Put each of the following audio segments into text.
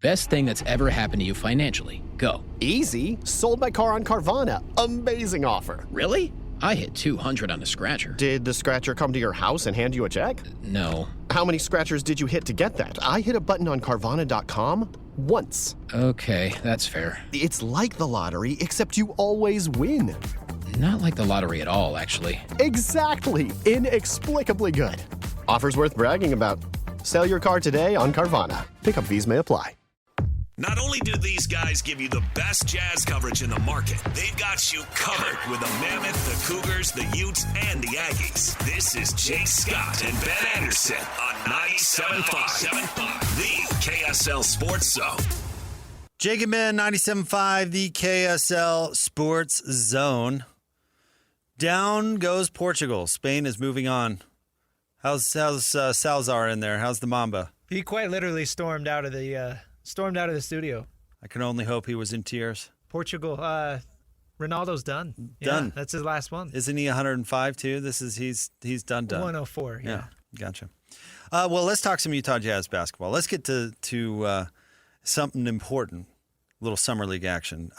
Best thing that's ever happened to you financially. Go. Easy. Sold my car on Carvana. Amazing offer. Really? I hit 200 on a scratcher. Did the scratcher come to your house and hand you a check? No. How many scratchers did you hit to get that? I hit a button on Carvana.com once. Okay, that's fair. It's like the lottery, except you always win. Not like the lottery at all, actually. Exactly. Inexplicably good. Offers worth bragging about. Sell your car today on Carvana. Pickup fees may apply. Not only do these guys give you the best Jazz coverage in the market, they've got you covered with the Mammoth, the Cougars, the Utes, and the Aggies. This is Jake Scott and Ben Anderson on 97.5, the KSL Sports Zone. Jake and Ben, 97.5, the KSL Sports Zone. Down goes Portugal. Spain is moving on. How's Salazar in there? How's the Mamba? He quite literally stormed out of the studio. I can only hope he was in tears. Portugal, Ronaldo's done. Done. Yeah, that's his last one. Isn't he 105 too? He's done. 104. Yeah. Gotcha. Well, let's talk some Utah Jazz basketball. Let's get to something important. A little summer league action.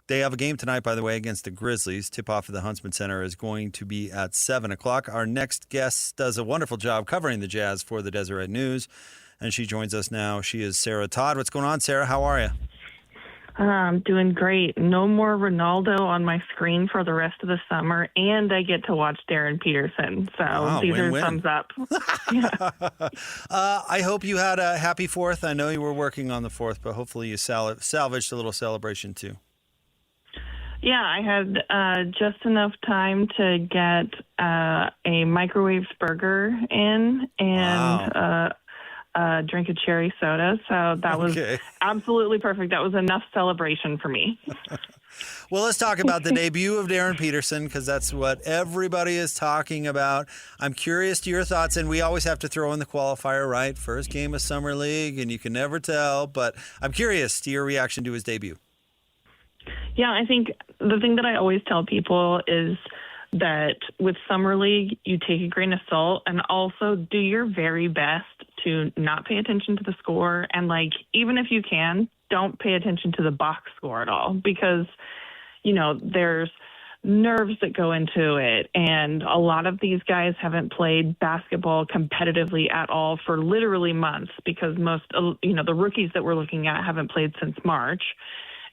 They have a game tonight, by the way, against the Grizzlies. Tip-off at the Huntsman Center is going to be at 7 o'clock. Our next guest does a wonderful job covering the Jazz for the Deseret News, and she joins us now. She is Sarah Todd. What's going on, Sarah? How are you? I'm doing great. No more Ronaldo on my screen for the rest of the summer, and I get to watch Darryn Peterson. So these win-win. are thumbs up. Yeah. I hope you had a happy 4th. I know you were working on the 4th, but hopefully you salvaged a little celebration too. Yeah, I had just enough time to get a microwave burger in and drink a cherry soda. So that was absolutely perfect. That was enough celebration for me. Well, let's talk about the debut of Darryn Peterson, because that's what everybody is talking about. I'm curious to your thoughts, and we always have to throw in the qualifier, right? First game of Summer League, and you can never tell. But I'm curious to your reaction to his debut. Yeah, I think the thing that I always tell people is that with Summer League, you take a grain of salt and also do your very best to not pay attention to the score. And, even if you can, don't pay attention to the box score at all, because, there's nerves that go into it. And a lot of these guys haven't played basketball competitively at all for literally months, because most, the rookies that we're looking at haven't played since March.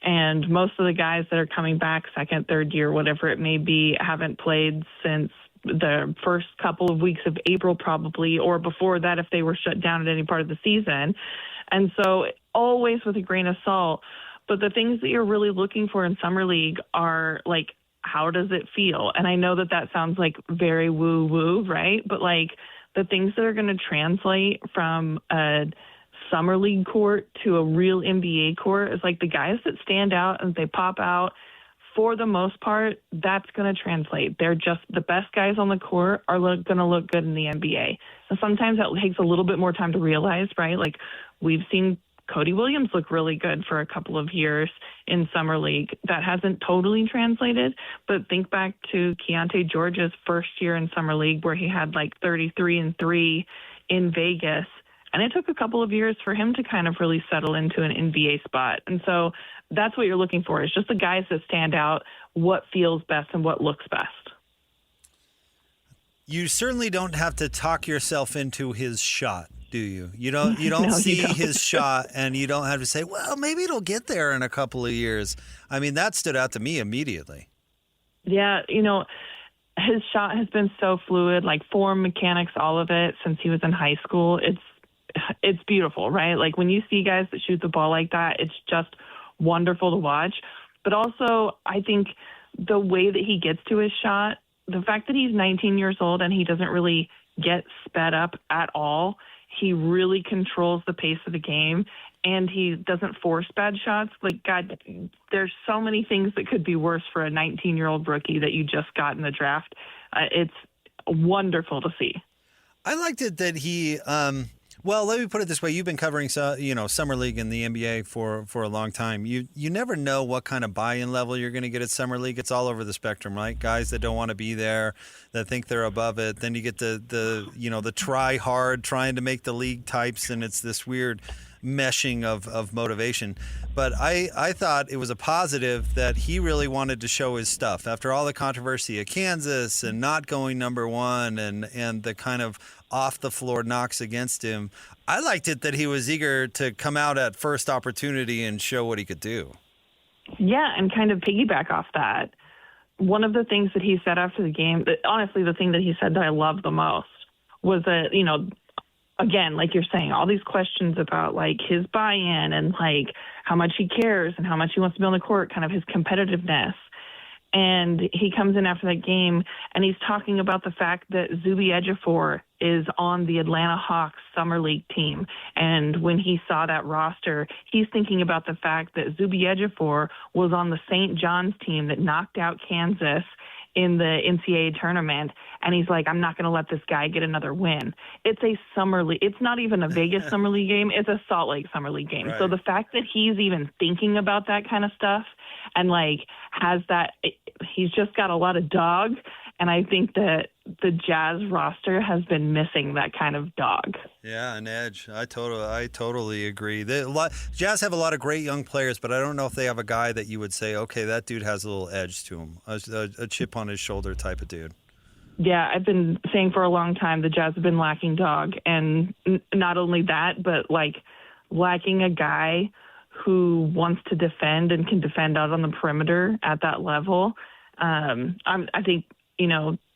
And most of the guys that are coming back second, third year, whatever it may be, haven't played since the first couple of weeks of April probably, or before that if they were shut down at any part of the season. And so always with a grain of salt. But the things that you're really looking for in Summer League are how does it feel? And I know that sounds very woo-woo, right? But the things that are going to translate from a Summer League court to a real NBA court is the guys that stand out and they pop out. For the most part, that's going to translate. They're just the best guys on the court are going to look good in the NBA. So sometimes that takes a little bit more time to realize, right? We've seen Cody Williams look really good for a couple of years in Summer League. That hasn't totally translated, but think back to Keontae George's first year in Summer League where he had 33-3 in Vegas. And it took a couple of years for him to kind of really settle into an NBA spot. And so that's what you're looking for, is just the guys that stand out, what feels best and what looks best. You certainly don't have to talk yourself into his shot, do you? You don't no, see his shot, and you don't have to say, well, maybe it'll get there in a couple of years. I mean, that stood out to me immediately. Yeah, his shot has been so fluid, form, mechanics, all of it since he was in high school. It's beautiful, right? When you see guys that shoot the ball like that, it's just wonderful to watch. But also, I think the way that he gets to his shot, the fact that he's 19 years old and he doesn't really get sped up at all, he really controls the pace of the game, and he doesn't force bad shots. God, there's so many things that could be worse for a 19-year-old rookie that you just got in the draft. It's wonderful to see. I liked it that he well, let me put it this way. You've been covering Summer League and the NBA for a long time. You never know what kind of buy-in level you're going to get at Summer League. It's all over the spectrum, right? Guys that don't want to be there, that think they're above it. Then you get the try hard, trying to make the league types, and it's this weird meshing of motivation. But I thought it was a positive that he really wanted to show his stuff after all the controversy at Kansas and not going number one and the kind of off the floor knocks against him. I liked it that he was eager to come out at first opportunity and show what he could do. Yeah, and kind of piggyback off that. One of the things that he said after the game, honestly, the thing that he said that I loved the most was that, again, like you're saying, all these questions about like his buy-in and like how much he cares and how much he wants to be on the court, kind of his competitiveness. And he comes in after that game and he's talking about the fact that Zuby Ejiofor is on the Atlanta Hawks Summer League team. And when he saw that roster, he's thinking about the fact that Zuby Ejiofor was on the St. John's team that knocked out Kansas in the NCAA tournament. And he's like, I'm not going to let this guy get another win. It's a Summer League. It's not even a Vegas Summer League game. It's a Salt Lake Summer League game. Right. So the fact that he's even thinking about that kind of stuff and like has that, he's just got a lot of dog. And I think that the Jazz roster has been missing that kind of dog. Yeah, an edge. I totally agree. Jazz have a lot of great young players, but I don't know if they have a guy that you would say, okay, that dude has a little edge to him, a chip on his shoulder type of dude. Yeah, I've been saying for a long time the Jazz have been lacking dog. And not only that, but like lacking a guy who wants to defend and can defend out on the perimeter at that level. I think,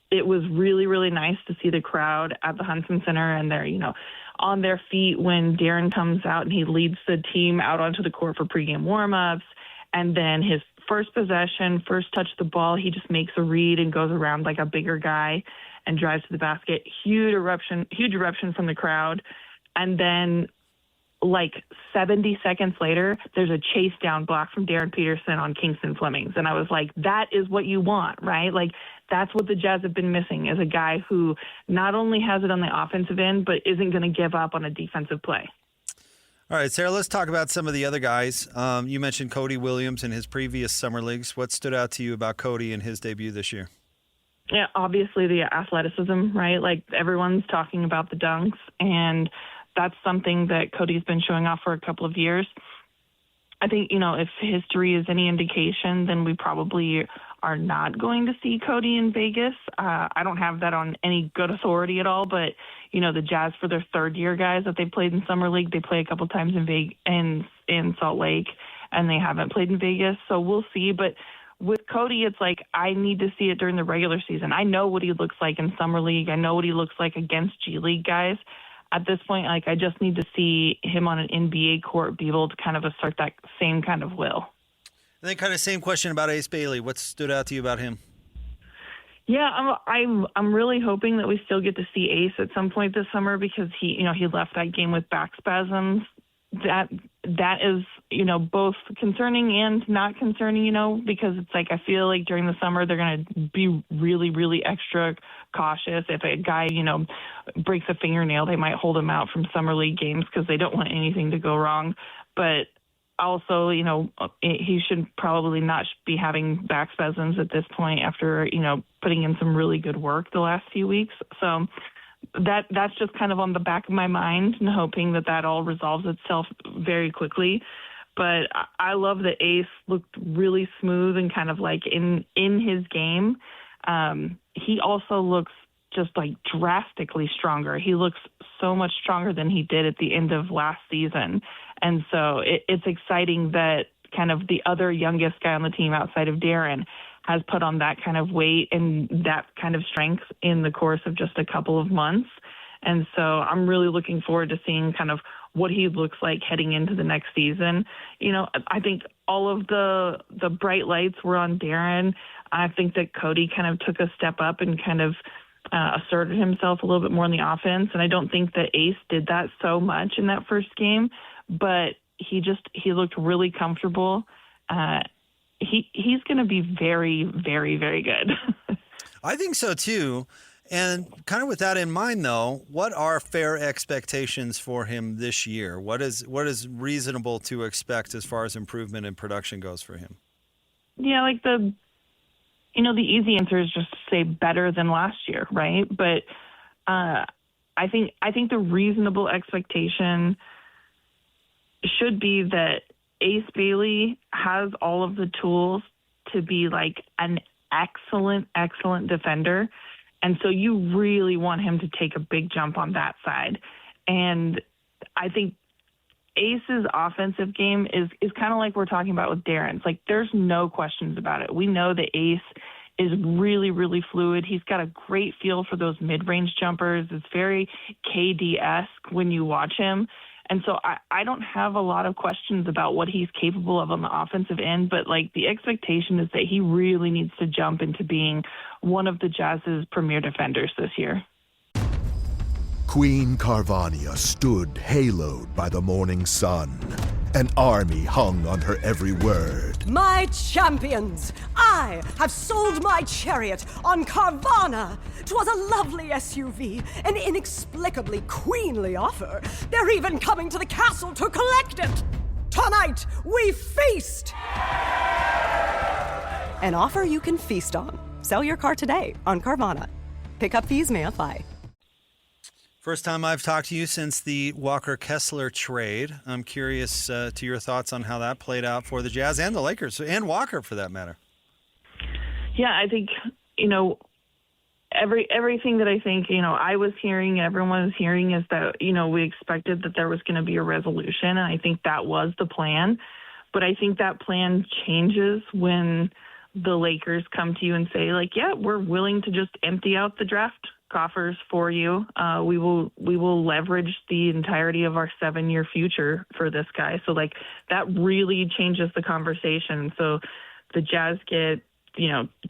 it was really, really nice to see the crowd at the Huntsman Center and they're, on their feet when Darryn comes out and he leads the team out onto the court for pregame warmups. And then his first possession, first touch the ball, he just makes a read and goes around like a bigger guy and drives to the basket. Huge eruption from the crowd. And then like 70 seconds later, there's a chase down block from Darryn Peterson on Kingston Flemings. And I was like, that is what you want, right? Like, that's what the Jazz have been missing, is a guy who not only has it on the offensive end, but isn't going to give up on a defensive play. All right, Sarah, let's talk about some of the other guys. You mentioned Cody Williams in his previous summer leagues. What stood out to you about Cody in his debut this year? Yeah, obviously the athleticism, right? Like everyone's talking about the dunks, and that's something that Cody's been showing off for a couple of years. I think, if history is any indication, then we probably are not going to see Cody in Vegas. I don't have that on any good authority at all, but, the Jazz, for their third-year guys that they played in Summer League, they play a couple times in Salt Lake, and they haven't played in Vegas, so we'll see. But with Cody, it's like I need to see it during the regular season. I know what he looks like in Summer League. I know what he looks like against G League guys. At this point, I just need to see him on an NBA court be able to kind of assert that same kind of will. And then kind of same question about Ace Bailey. What stood out to you about him? Yeah, I'm really hoping that we still get to see Ace at some point this summer because he left that game with back spasms. That is, both concerning and not concerning, because it's like I feel like during the summer they're going to be really, really extra cautious. If a guy, breaks a fingernail, they might hold him out from Summer League games because they don't want anything to go wrong. But also, he should probably not be having back spasms at this point after, putting in some really good work the last few weeks. So that's just kind of on the back of my mind and hoping that all resolves itself very quickly. But I love that Ace looked really smooth and kind of like in his game. He also looks just like drastically stronger. He looks so much stronger than he did at the end of last season. And so it's exciting that kind of the other youngest guy on the team outside of Darryn has put on that kind of weight and that kind of strength in the course of just a couple of months. And so I'm really looking forward to seeing kind of what he looks like heading into the next season. I think all of the bright lights were on Darryn. I think that Cody kind of took a step up and kind of asserted himself a little bit more in the offense. And I don't think that Ace did that so much in that first game, but he looked really comfortable. He's going to be very, very, very good. I think so too. And kind of with that in mind, though, what are fair expectations for him this year? What is reasonable to expect as far as improvement in production goes for him? Yeah, like the easy answer is just to say better than last year, right? But I think the reasonable expectation should be that Ace Bailey has all of the tools to be like an excellent, excellent defender. And so you really want him to take a big jump on that side. And I think Ace's offensive game is kind of like we're talking about with Darryn's. Like, there's no questions about it. We know that Ace is really, really fluid. He's got a great feel for those mid-range jumpers. It's very KD-esque when you watch him. And so I don't have a lot of questions about what he's capable of on the offensive end, but like the expectation is that he really needs to jump into being one of the Jazz's premier defenders this year. Queen Carvania stood haloed by the morning sun. An army hung on her every word. My champions, I have sold my chariot on Carvana. 'Twas a lovely SUV, an inexplicably queenly offer. They're even coming to the castle to collect it. Tonight, we feast! An offer you can feast on. Sell your car today on Carvana. Pickup fees may apply. First time I've talked to you since the Walker-Kessler trade. I'm curious to your thoughts on how that played out for the Jazz and the Lakers, and Walker for that matter. Yeah, I think, everything that I think, I was hearing, everyone was hearing is that, we expected that there was going to be a resolution, and I think that was the plan. But I think that plan changes when the Lakers come to you and say, like, yeah, we're willing to just empty out the draft coffers for you. We will leverage the entirety of our 7-year future for this guy. So like that really changes the conversation. So the Jazz get,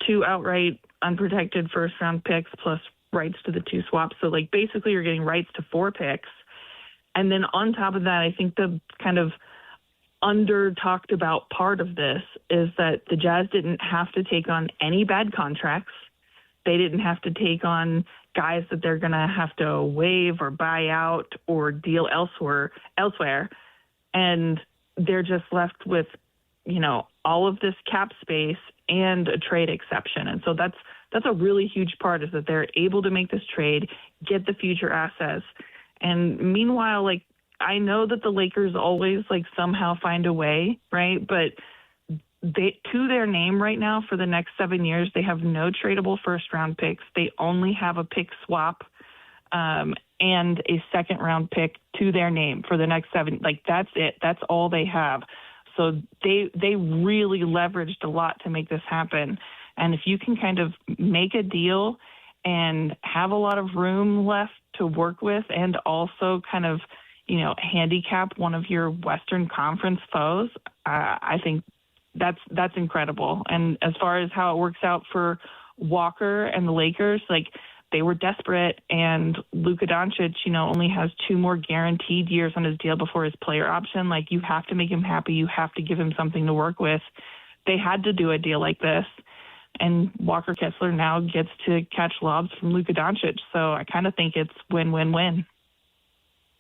2 outright unprotected first round picks plus rights to the 2 swaps. So like basically you're getting rights to 4 picks. And then on top of that, I think the kind of under talked about part of this is that the Jazz didn't have to take on any bad contracts. They didn't have to take on guys that they're going to have to waive or buy out or deal elsewhere. And they're just left with, all of this cap space and a trade exception. And so that's a really huge part, is that they're able to make this trade, get the future assets. And meanwhile, like, I know that the Lakers always somehow find a way, right? But they, to their name right now for the next 7 years, they have no tradable first round picks. They only have a pick swap and a second round pick to their name for the next 7. Like, that's it. That's all they have. So they really leveraged a lot to make this happen. And if you can kind of make a deal and have a lot of room left to work with, and also kind of, handicap one of your Western Conference foes, I think that's incredible. And as far as how it works out for Walker and the Lakers, like, they were desperate, and Luka Doncic, only has 2 more guaranteed years on his deal before his player option. Like, you have to make him happy. You have to give him something to work with. They had to do a deal like this, and Walker Kessler now gets to catch lobs from Luka Doncic. So I kind of think it's win-win-win.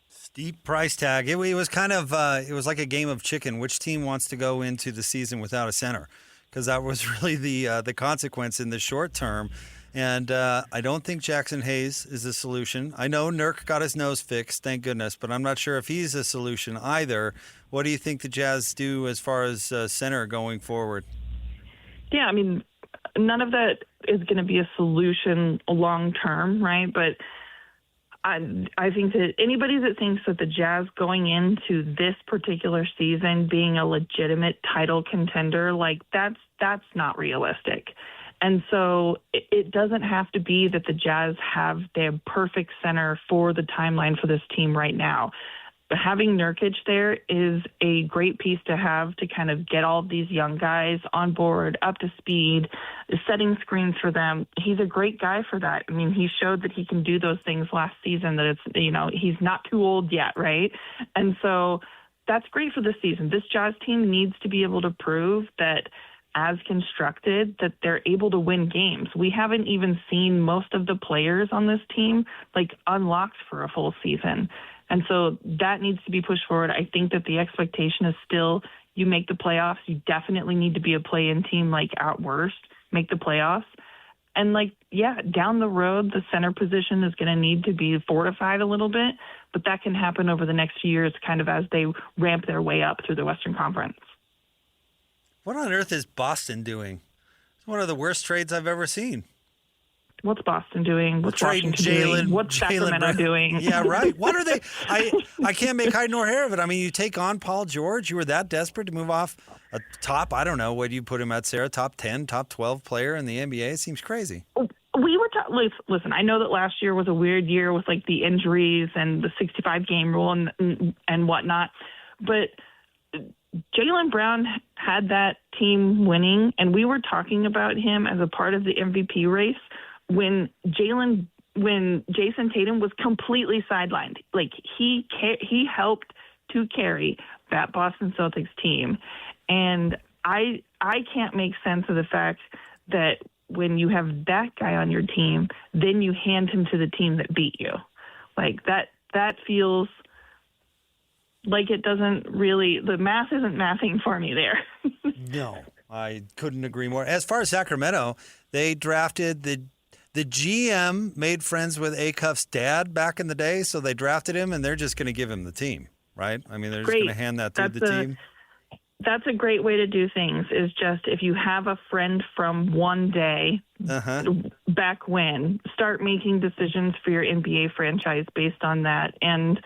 Steep price tag. It was kind of it was like a game of chicken. Which team wants to go into the season without a center? Because that was really the consequence in the short term. And I don't think Jackson Hayes is the solution. I know Nurk got his nose fixed, thank goodness, but I'm not sure if he's a solution either. What do you think the Jazz do as far as center going forward? Yeah, I mean, none of that is going to be a solution long term, right? But I think that anybody that thinks that the Jazz going into this particular season being a legitimate title contender, like, that's not realistic. And so it doesn't have to be that the Jazz have their perfect center for the timeline for this team right now. But having Nurkic there is a great piece to have to kind of get all of these young guys on board, up to speed, setting screens for them. He's a great guy for that. I mean, he showed that he can do those things last season, that it's, he's not too old yet, right? And so that's great for this season. This Jazz team needs to be able to prove that, as constructed, that they're able to win games. We haven't even seen most of the players on this team unlocked for a full season. And so that needs to be pushed forward. I think that the expectation is still, you make the playoffs. You definitely need to be a play-in team, at worst, make the playoffs. And down the road, the center position is going to need to be fortified a little bit, but that can happen over the next few years kind of as they ramp their way up through the Western Conference. What on earth is Boston doing? It's one of the worst trades I've ever seen. What's Boston doing? What's Washington doing? What's Sacramento doing? Yeah, right. What are they? I can't make hide nor hair of it. I mean, you take on Paul George. You were that desperate to move off a top, I don't know, what do you put him at, Sarah? Top 10, top 12 player in the NBA? It seems crazy. We were listen, I know that last year was a weird year with the injuries and the 65-game rule and whatnot, but Jaylen Brown had that team winning, and we were talking about him as a part of the MVP race when Jason Tatum was completely sidelined. He helped to carry that Boston Celtics team, and I can't make sense of the fact that when you have that guy on your team, then you hand him to the team that beat you. That feels like it doesn't really, the math isn't mathing for me there. No, I couldn't agree more. As far as Sacramento, they drafted the GM made friends with Acuff's dad back in the day, so they drafted him, and they're just going to give him the team, right? I mean, they're just going to hand that to the team. That's a great way to do things, is just if you have a friend from one day back when, start making decisions for your NBA franchise based on that. And,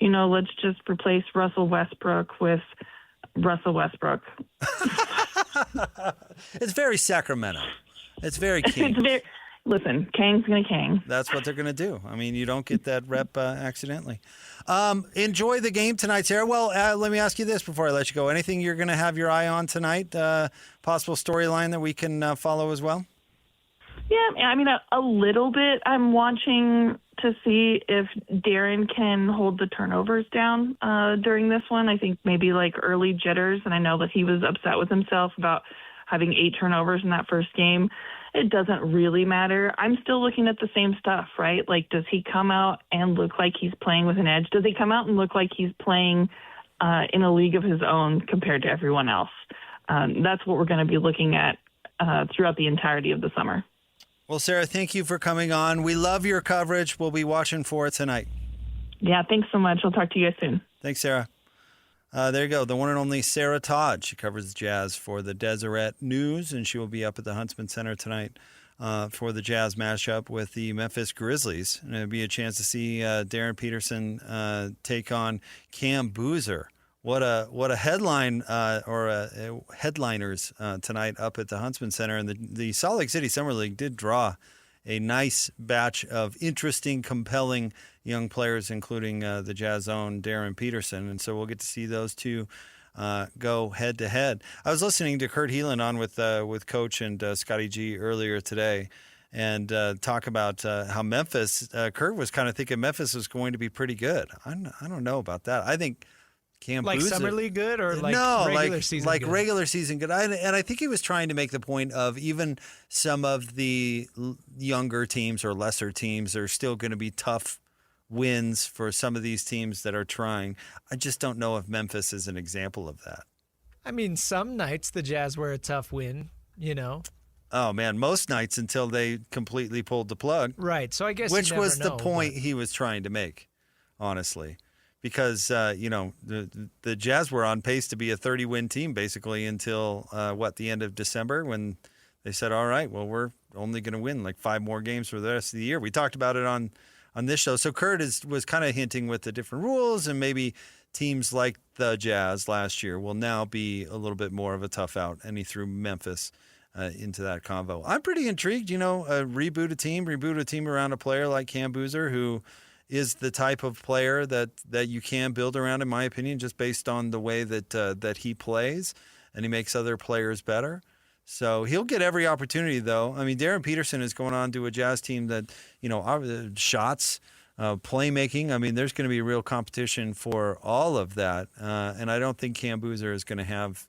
let's just replace Russell Westbrook with Russell Westbrook. It's very Sacramento. It's very King. Listen, Kang's going to Kang. That's what they're going to do. I mean, you don't get that rep accidentally. Enjoy the game tonight, Sarah. Well, let me ask you this before I let you go. Anything you're going to have your eye on tonight? Possible storyline that we can follow as well? Yeah, I mean, a little bit. I'm watching to see if Darryn can hold the turnovers down during this one. I think maybe early jitters, and I know that he was upset with himself about having 8 turnovers in that first game. It doesn't really matter. I'm still looking at the same stuff, right? Does he come out and look like he's playing with an edge? Does he come out and look like he's playing in a league of his own compared to everyone else? That's what we're going to be looking at throughout the entirety of the summer. Well, Sarah, thank you for coming on. We love your coverage. We'll be watching for it tonight. Yeah, thanks so much. I'll talk to you guys soon. Thanks, Sarah. There you go, the one and only Sarah Todd. She covers the Jazz for the Deseret News, and she will be up at the Huntsman Center tonight for the Jazz matchup with the Memphis Grizzlies. And it'll be a chance to see Darryn Peterson take on Cam Boozer. What a headline headliners tonight up at the Huntsman Center. And the Salt Lake City Summer League did draw a nice batch of interesting, compelling young players, including the Jazz own Darryn Peterson. And so we'll get to see those two go head to head. I was listening to Kurt Heelan on with Coach and Scotty G earlier today, and talk about how Memphis. Kurt was kind of thinking Memphis was going to be pretty good. I don't know about that. I think Cam Boozer, summer league good or regular season good? Regular season good. And I think he was trying to make the point of even some of the younger teams or lesser teams are still going to be tough wins for some of these teams that are trying. I just don't know if Memphis is an example of that. I mean, some nights the Jazz were a tough win, Oh, man, most nights until they completely pulled the plug. Right, so I guess which you never was the know, point he was trying to make, honestly. Because, the Jazz were on pace to be a 30-win team basically until, the end of December when they said, all right, well, we're only going to win 5 more games for the rest of the year. We talked about it on this show. So Kurt was kind of hinting with the different rules, and maybe teams like the Jazz last year will now be a little bit more of a tough out, and he threw Memphis into that convo. I'm pretty intrigued, reboot a team around a player like Cam Boozer, who is the type of player that you can build around, in my opinion, just based on the way that he plays, and he makes other players better. So he'll get every opportunity, though. I mean, Darryn Peterson is going on to a Jazz team that, shots, playmaking. I mean, there's going to be real competition for all of that, and I don't think Cam Boozer is going to have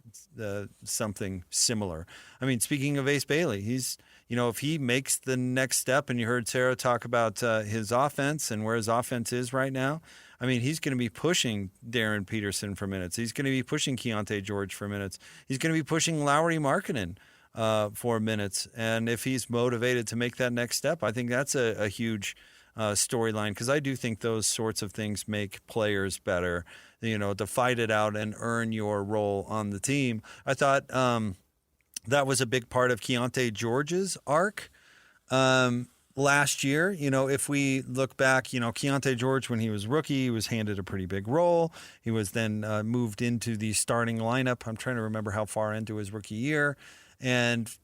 something similar. I mean, speaking of Ace Bailey, he's if he makes the next step, and you heard Sarah talk about his offense and where his offense is right now, I mean, he's going to be pushing Darryn Peterson for minutes. He's going to be pushing Keontae George for minutes. He's going to be pushing Lauri Markkanen for minutes. And if he's motivated to make that next step, I think that's a huge storyline, because I do think those sorts of things make players better, to fight it out and earn your role on the team. I thought that was a big part of Keontae George's arc last year. If we look back, Keontae George, when he was rookie, he was handed a pretty big role. He was then moved into the starting lineup. I'm trying to remember how far into his rookie year. And,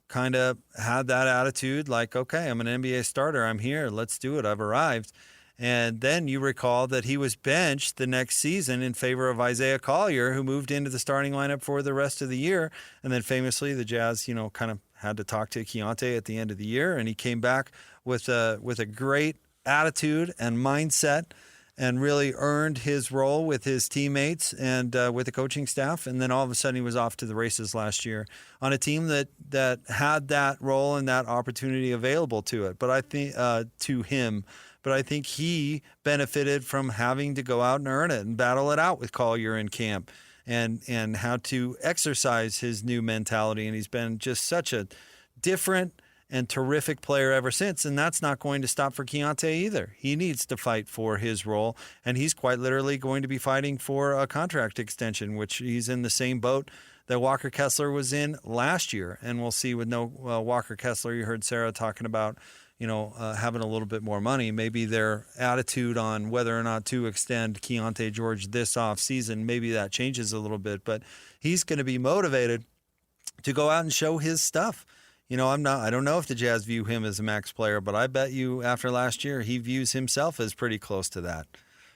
kind of had that attitude like, okay, I'm an NBA starter. I'm here. Let's do it. I've arrived. And then you recall that he was benched the next season in favor of Isaiah Collier, who moved into the starting lineup for the rest of the year. And then famously, the Jazz, kind of had to talk to Keontae at the end of the year. And he came back with a great attitude and mindset, and really earned his role with his teammates and with the coaching staff. And then all of a sudden he was off to the races last year on a team that had that role and that opportunity available to it. But I think to him, but I think he benefited from having to go out and earn it and battle it out with Collier in camp, and how to exercise his new mentality. And he's been just such a different and terrific player ever since, and that's not going to stop for Keontae either. He needs to fight for his role, and he's quite literally going to be fighting for a contract extension, which he's in the same boat that Walker Kessler was in last year. And we'll see with no Walker Kessler. You heard Sarah talking about, having a little bit more money. Maybe their attitude on whether or not to extend Keontae George this offseason, maybe that changes a little bit, but he's going to be motivated to go out and show his stuff. I don't know if the Jazz view him as a max player, but I bet you after last year, he views himself as pretty close to that.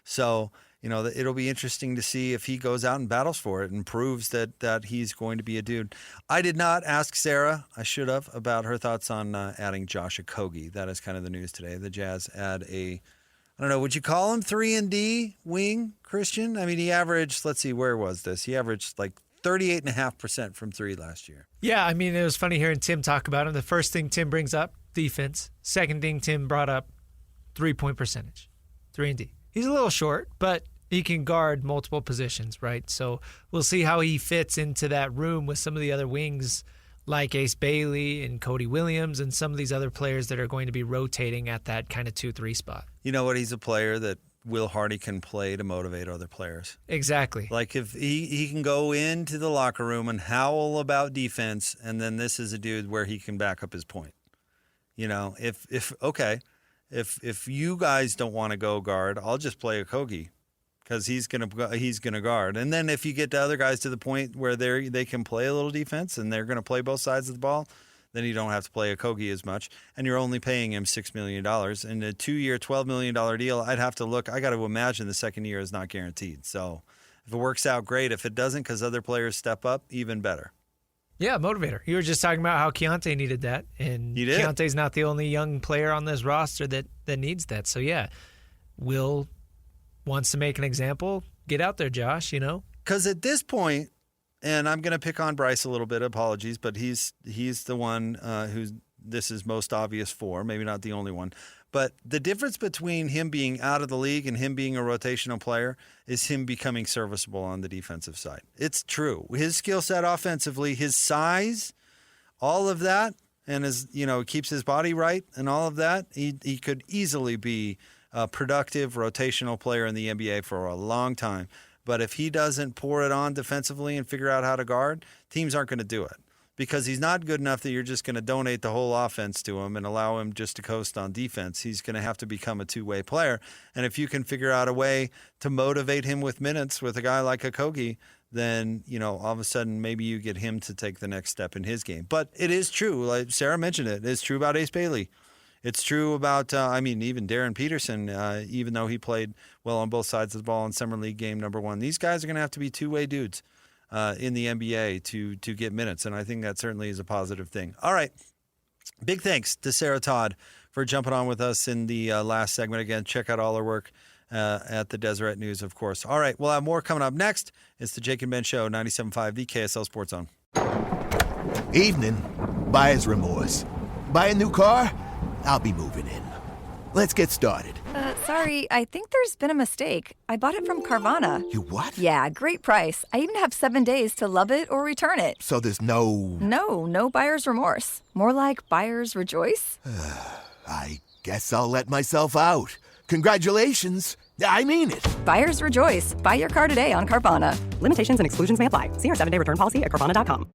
So, it'll be interesting to see if he goes out and battles for it and proves that he's going to be a dude. I did not ask Sarah, I should have, about her thoughts on adding Josh Okogie. That is kind of the news today. The Jazz add I don't know, would you call him 3-and-D wing, Christian? I mean, he averaged, let's see, where was this? He averaged like 38.5% from three last year. Yeah, I mean, it was funny hearing Tim talk about him. The first thing Tim brings up, defense. Second thing Tim brought up, 3-point percentage, 3-and-D. He's a little short, but he can guard multiple positions, right? So we'll see how he fits into that room with some of the other wings like Ace Bailey and Cody Williams and some of these other players that are going to be rotating at that kind of 2-3 spot. You know what? He's a player that Will Hardy can play to motivate other players. Exactly. Like if he can go into the locker room and howl about defense, and then this is a dude where he can back up his point. If you guys don't want to go guard, I'll just play Okogie because he's gonna guard. And then if you get the other guys to the point where they can play a little defense and they're gonna play both sides of the ball, then you don't have to play Okogie as much, and you're only paying him $6 million. In a 2-year, $12 million deal, I'd have to look. I got to imagine the second year is not guaranteed. So if it works out, great. If it doesn't, because other players step up, even better. Yeah, motivator. You were just talking about how Keontae needed that, and Keontae's not the only young player on this roster that needs that. So, yeah, Will wants to make an example. Get out there, Josh, Because at this point, and I'm going to pick on Bryce a little bit. Apologies, but he's the one who this is most obvious for. Maybe not the only one. But the difference between him being out of the league and him being a rotational player is him becoming serviceable on the defensive side. It's true. His skill set offensively, his size, all of that, and keeps his body right and all of that, he could easily be a productive rotational player in the NBA for a long time. But if he doesn't pour it on defensively and figure out how to guard, teams aren't going to do it because he's not good enough that you're just going to donate the whole offense to him and allow him just to coast on defense. He's going to have to become a two-way player. And if you can figure out a way to motivate him with minutes with a guy like Okogie, then, all of a sudden maybe you get him to take the next step in his game. But it is true, like Sarah mentioned it's true about Ace Bailey. It's true about, even Darryn Peterson, even though he played well on both sides of the ball in Summer League game number 1. These guys are going to have to be two-way dudes in the NBA to get minutes, and I think that certainly is a positive thing. All right. Big thanks to Sarah Todd for jumping on with us in the last segment. Again, check out all her work at the Deseret News, of course. All right, we'll have more coming up next. It's the Jake and Ben Show, 97.5, the KSL Sports Zone. Evening. Buyer's remorse. Buy a new car? I'll be moving in. Let's get started. Sorry, I think there's been a mistake. I bought it from Carvana. You what? Yeah, great price. I even have 7 days to love it or return it. So there's no... No buyer's remorse. More like buyer's rejoice. I guess I'll let myself out. Congratulations. I mean it. Buyer's rejoice. Buy your car today on Carvana. Limitations and exclusions may apply. See our 7-day return policy at Carvana.com.